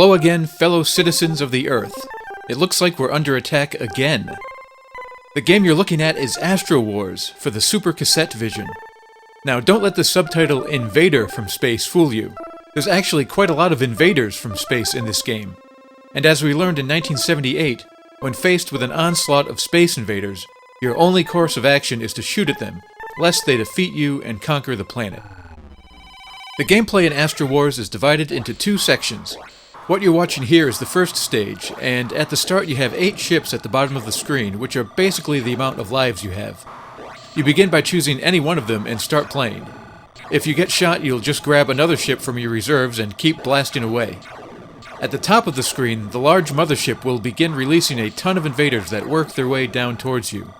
Hello again, fellow citizens of the Earth. It looks like we're under attack again. The game you're looking at is Astro Wars for the Super Cassette Vision. Now, don't let the subtitle Invader from space fool you. There's actually quite a lot of invaders from space in this game. And as we learned in 1978, when faced with an onslaught of space invaders, your only course of action is to shoot at them, lest they defeat you and conquer the planet. The gameplay in Astro Wars is divided into two sections. What you're watching here is the first stage, and at the start you have 8 ships at the bottom of the screen, which are basically the amount of lives you have. You begin by choosing any one of them and start playing. If you get shot, you'll just grab another ship from your reserves and keep blasting away. At the top of the screen, the large mothership will begin releasing a ton of invaders that work their way down towards you.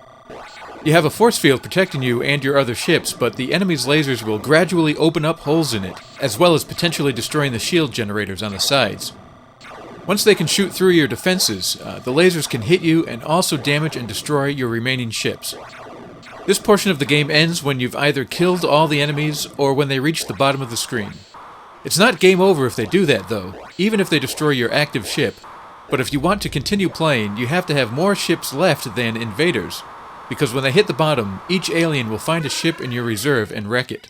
You have a force field protecting you and your other ships, but the enemy's lasers will gradually open up holes in it, as well as potentially destroying the shield generators on the sides. Once they can shoot through your defenses, the lasers can hit you and also damage and destroy your remaining ships. This portion of the game ends when you've either killed all the enemies or when they reach the bottom of the screen. It's not game over if they do that, though, even if they destroy your active ship, but if you want to continue playing, you have to have more ships left than invaders, because when they hit the bottom, each alien will find a ship in your reserve and wreck it.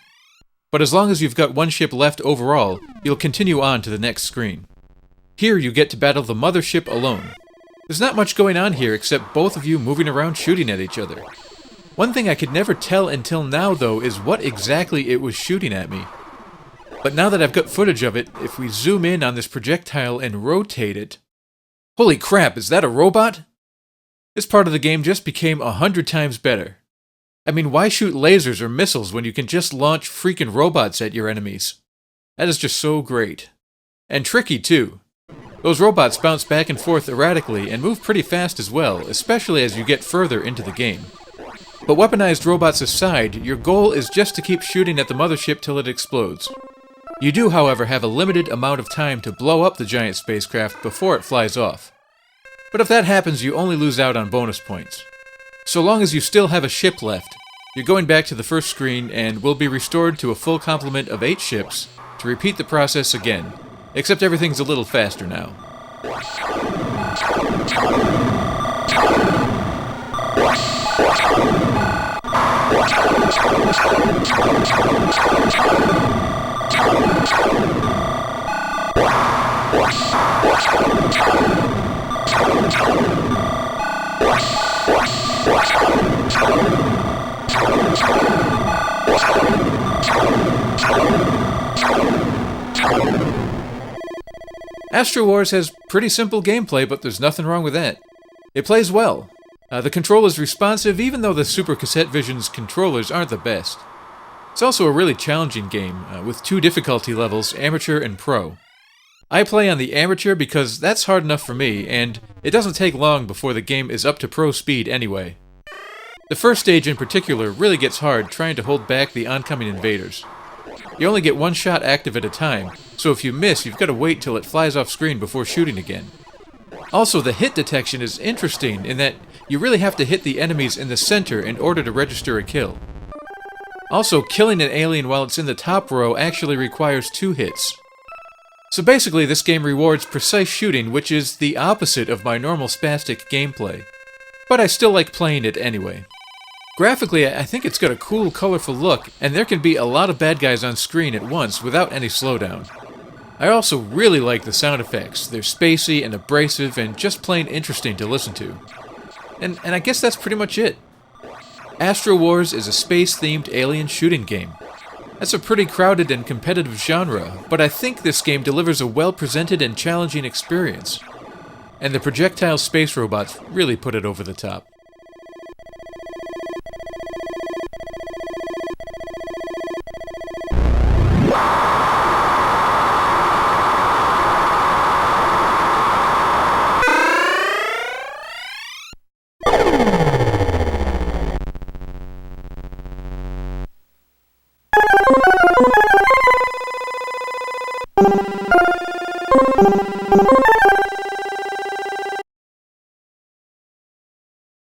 But as long as you've got one ship left overall, you'll continue on to the next screen. Here you get to battle the mothership alone. There's not much going on here except both of you moving around shooting at each other. One thing I could never tell until now, though, is what exactly it was shooting at me. But now that I've got footage of it, if we zoom in on this projectile and rotate it... Holy crap, is that a robot? This part of the game just became 100 times better. I mean, why shoot lasers or missiles when you can just launch freaking robots at your enemies? That is just so great. And tricky, too. Those robots bounce back and forth erratically and move pretty fast as well, especially as you get further into the game. But weaponized robots aside, your goal is just to keep shooting at the mothership till it explodes. You do, however, have a limited amount of time to blow up the giant spacecraft before it flies off. But if that happens, you only lose out on bonus points. So long as you still have a ship left, you're going back to the first screen and will be restored to a full complement of 8 ships to repeat the process again. Except everything's a little faster now. Astro Wars has pretty simple gameplay, but there's nothing wrong with that. It plays well. The control is responsive, even though the Super Cassette Vision's controllers aren't the best. It's also a really challenging game, with 2 difficulty levels, Amateur and Pro. I play on the Amateur because that's hard enough for me, and it doesn't take long before the game is up to Pro speed anyway. The first stage in particular really gets hard trying to hold back the oncoming invaders. You only get 1 shot active at a time, so if you miss, you've got to wait till it flies off screen before shooting again. Also, the hit detection is interesting in that you really have to hit the enemies in the center in order to register a kill. Also, killing an alien while it's in the top row actually requires 2 hits. So basically, this game rewards precise shooting, which is the opposite of my normal spastic gameplay. But I still like playing it anyway. Graphically, I think it's got a cool, colorful look, and there can be a lot of bad guys on screen at once without any slowdown. I also really like the sound effects. They're spacey and abrasive and just plain interesting to listen to. And I guess that's pretty much it. Astro Wars is a space-themed alien shooting game. That's a pretty crowded and competitive genre, but I think this game delivers a well-presented and challenging experience. And the projectile space robots really put it over the top.